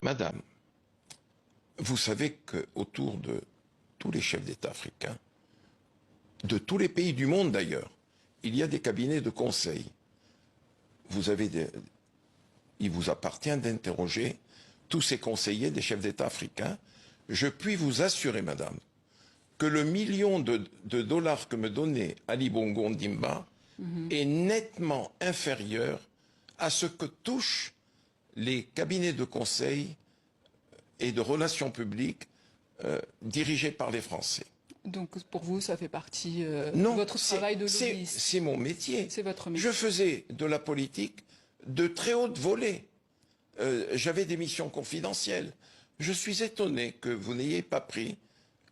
Madame, vous savez qu'autour de tous les chefs d'État africains, de tous les pays du monde d'ailleurs, il y a des cabinets de conseil. Il vous appartient d'interroger tous ces conseillers des chefs d'État africains. Je puis vous assurer, madame, que le million de dollars que me donnait Ali Bongo Ondimba est nettement inférieur à ce que touchent les cabinets de conseil et de relations publiques dirigés par les Français. Donc pour vous, ça fait partie de Non, votre travail de lobbyiste. C'est mon métier. C'est votre métier. Je faisais de la politique de très haute volée. J'avais des missions confidentielles. Je suis étonné que vous n'ayez pas pris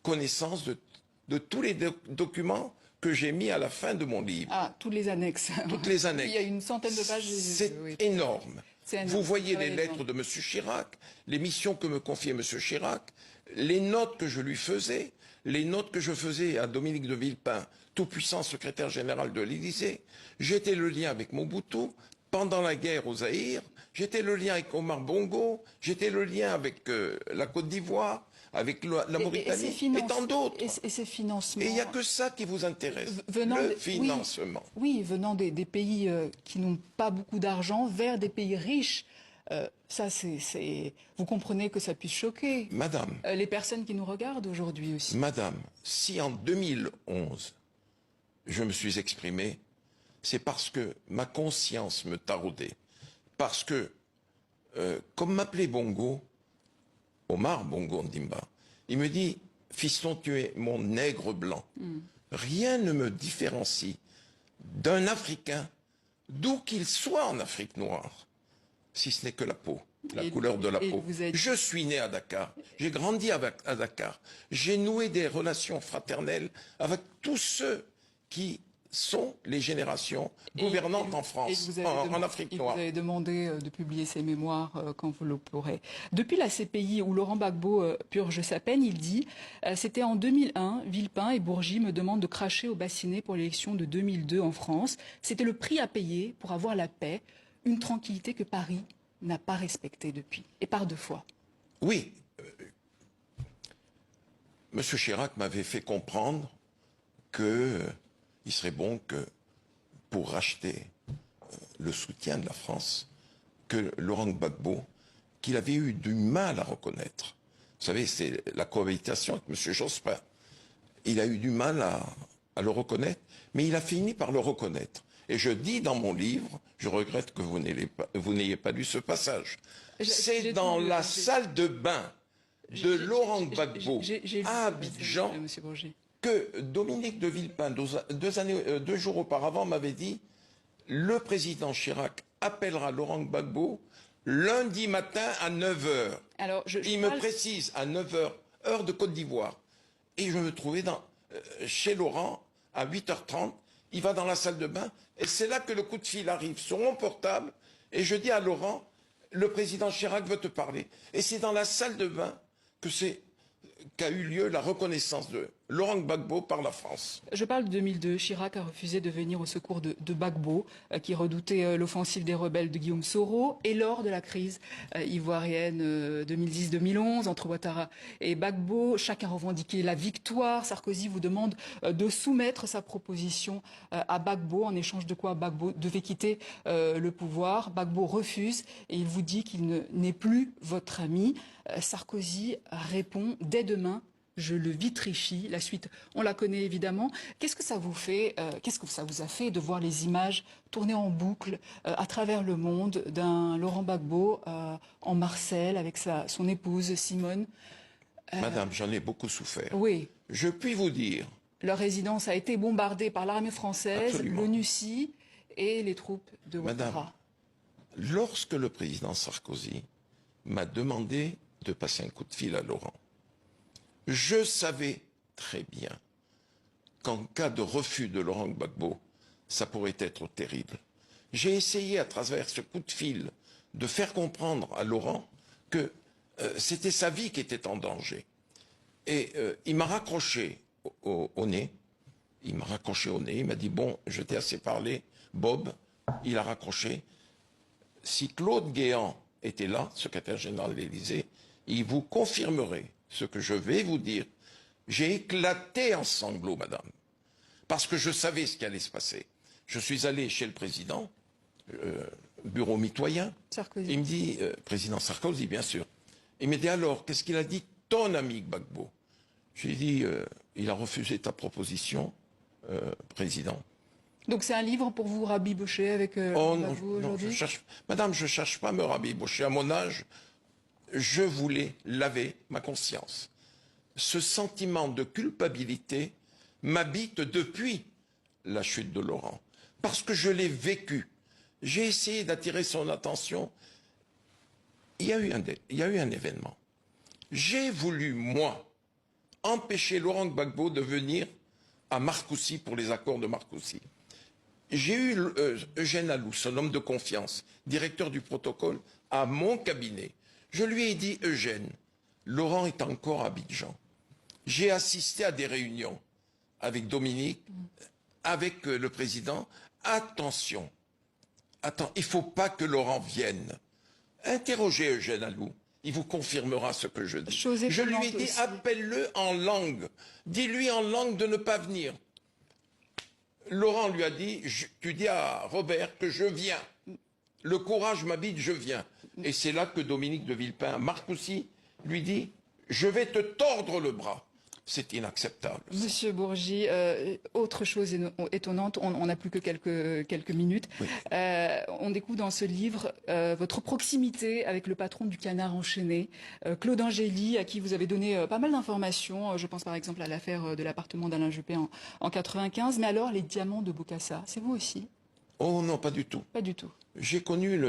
connaissance de tous les documents que j'ai mis à la fin de mon livre. Ah, toutes les annexes. Toutes les annexes. Il y a une centaine de pages. C'est énorme. Vous voyez les lettres de M. Chirac, les missions que me confiait M. Chirac, les notes que je lui faisais, les notes que je faisais à Dominique de Villepin, tout-puissant secrétaire général de l'Élysée. J'étais le lien avec Mobutu pendant la guerre au Zaïre, j'étais le lien avec Omar Bongo, j'étais le lien avec la Côte d'Ivoire, avec la Mauritanie et tant d'autres. Et ces financements. Et il n'y a que ça qui vous intéresse, le financement. Oui, venant des pays qui n'ont pas beaucoup d'argent vers des pays riches. Ça, vous comprenez que ça puisse choquer. Madame. Les personnes qui nous regardent aujourd'hui aussi. Madame, si en 2011, je me suis exprimé, c'est parce que ma conscience me taraudait. Parce que, comme m'appelait Bongo, Omar Bongo Ondimba, il me dit, fiston, tu es mon nègre blanc. Rien ne me différencie d'un Africain, d'où qu'il soit en Afrique noire, si ce n'est que la peau, la couleur de la peau. Je suis né à Dakar, j'ai grandi à Dakar, j'ai noué des relations fraternelles avec tous ceux qui sont les générations gouvernantes en France, en Afrique noire. Vous avez demandé de publier ses mémoires quand vous le pourrez. Depuis la CPI où Laurent Gbagbo purge sa peine, il dit « C'était en 2001, Villepin et Bourgi me demandent de cracher au bassinet pour l'élection de 2002 en France. C'était le prix à payer pour avoir la paix, une tranquillité que Paris n'a pas respectée depuis, et par deux fois. » Oui. Monsieur Chirac m'avait fait comprendre que il serait bon que, pour racheter le soutien de la France, que Laurent Gbagbo, qu'il avait eu du mal à reconnaître, vous savez, c'est la cohabitation avec M. Jospin, il a eu du mal à le reconnaître, mais il a fini par le reconnaître. Et je dis dans mon livre, je regrette que vous n'ayez pas lu ce passage, c'est dans la salle de bain de Laurent Gbagbo à Abidjan que Dominique de Villepin, deux jours auparavant, m'avait dit « Le président Chirac appellera Laurent Gbagbo lundi matin à 9 h. Il me précise à 9 h, heure de Côte d'Ivoire. Et je me trouvais chez Laurent à 8h30. Il va dans la salle de bain et c'est là que le coup de fil arrive sur mon portable. Et je dis à Laurent, le président Chirac veut te parler. Et c'est dans la salle de bain qu'a eu lieu la reconnaissance de Laurent Gbagbo par la France. Je parle de 2002. Chirac a refusé de venir au secours de Gbagbo, qui redoutait l'offensive des rebelles de Guillaume Soro. Et lors de la crise ivoirienne 2010-2011, entre Ouattara et Gbagbo, chacun revendiquait la victoire. Sarkozy vous demande de soumettre sa proposition à Gbagbo, en échange de quoi Gbagbo devait quitter le pouvoir. Gbagbo refuse et il vous dit qu'il n'est plus votre ami. Sarkozy répond dès demain, je le vitrifie. La suite, on la connaît évidemment. Qu'est-ce que ça vous fait, qu'est-ce que ça vous a fait de voir les images tourner en boucle à travers le monde d'un Laurent Gbagbo en Marseille avec son épouse Simone? Madame, j'en ai beaucoup souffert. Oui. Je puis vous dire. Leur résidence a été bombardée par l'armée française, l'ONUCI et les troupes de Ouattara. Madame, lorsque le président Sarkozy m'a demandé de passer un coup de fil à Laurent, je savais très bien qu'en cas de refus de Laurent Gbagbo, ça pourrait être terrible. J'ai essayé à travers ce coup de fil de faire comprendre à Laurent que c'était sa vie qui était en danger. Et il m'a raccroché au nez. Il m'a raccroché au nez. Il m'a dit, bon, je t'ai assez parlé. Bob, il a raccroché. Si Claude Guéant était là, secrétaire général de l'Élysée, il vous confirmerait ce que je vais vous dire. J'ai éclaté en sanglots, madame, parce que je savais ce qui allait se passer. Je suis allé chez le président, bureau mitoyen. Sarkozy. Il me dit, président Sarkozy, bien sûr. Il me dit alors, qu'est-ce qu'il a dit ton ami Gbagbo? J'ai dit, il a refusé ta proposition, président. Donc c'est un livre pour vous rabibocher avec Gbagbo aujourd'hui? Madame, je ne cherche pas à me rabibocher. À mon âge, je voulais laver ma conscience. Ce sentiment de culpabilité m'habite depuis la chute de Laurent, parce que je l'ai vécu. J'ai essayé d'attirer son attention. Il y a eu un événement. J'ai voulu, moi, empêcher Laurent Gbagbo de venir à Marcoussis pour les accords de Marcoussis. J'ai eu Eugène Alou, son homme de confiance, directeur du protocole, à mon cabinet. Je lui ai dit, Eugène, Laurent est encore à Abidjan. J'ai assisté à des réunions avec Dominique, avec le président. Attention, il ne faut pas que Laurent vienne. Interrogez Eugène Alou, il vous confirmera ce que je dis. Je lui ai dit, appelle-le en langue. Dis-lui en langue de ne pas venir. Laurent lui a dit, tu dis à Robert que je viens. Le courage m'habite, je viens. Et c'est là que Dominique de Villepin, Marcoussis, lui dit, je vais te tordre le bras. C'est inacceptable. Monsieur Bourgi, autre chose étonnante, on n'a plus que quelques minutes. Oui. On découvre dans ce livre votre proximité avec le patron du Canard enchaîné, Claude Angély, à qui vous avez donné pas mal d'informations. Je pense par exemple à l'affaire de l'appartement d'Alain Juppé en 95. Mais alors, les diamants de Bokassa, c'est vous aussi? Oh non, pas du tout. Pas du tout. J'ai connu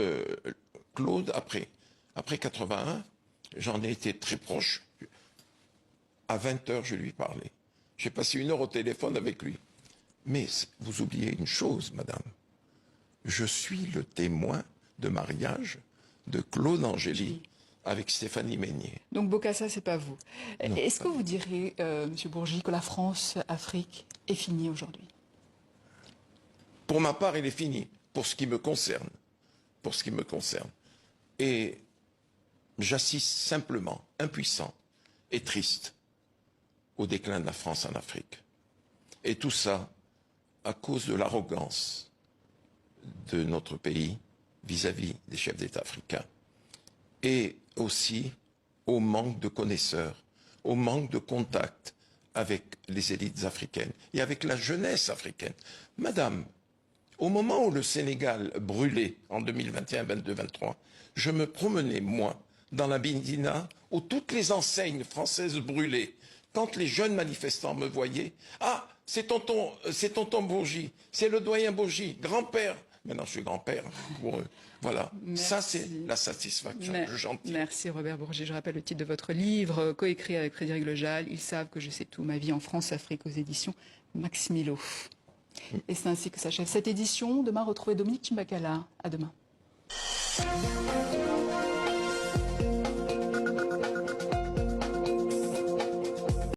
Claude après 81. J'en ai été très proche. À 20h, je lui parlais. J'ai passé 1 heure au téléphone avec lui. Mais vous oubliez une chose, madame. Je suis le témoin de mariage de Claude Angély avec Stéphanie Meignet. Donc Bokassa, c'est pas vous. Est-ce que vous direz, monsieur Bourgi, que la France-Afrique est finie aujourd'hui? Pour ma part, elle est finie. Pour ce qui me concerne. Pour ce qui me concerne. Et j'assiste simplement, impuissant et triste, au déclin de la France en Afrique. Et tout ça à cause de l'arrogance de notre pays vis-à-vis des chefs d'État africains. Et aussi au manque de connaisseurs, au manque de contact avec les élites africaines et avec la jeunesse africaine. Madame, au moment où le Sénégal brûlait en 2021, 22, 23, je me promenais, moi, dans la Bindina, où toutes les enseignes françaises brûlaient. Quand les jeunes manifestants me voyaient, ah, c'est tonton Bourgi, c'est le doyen Bourgi, grand-père. Maintenant, je suis grand-père pour eux. Voilà, merci. Ça c'est la satisfaction que j'en tire. Merci Robert Bourgi. Je rappelle le titre de votre livre, coécrit avec Frédéric Lejal, Ils savent que je sais tout, ma vie en France-Afrique, aux éditions Max Milo. Et c'est ainsi que s'achève cette édition. Demain, retrouvez Dominique Chimbakala. À demain.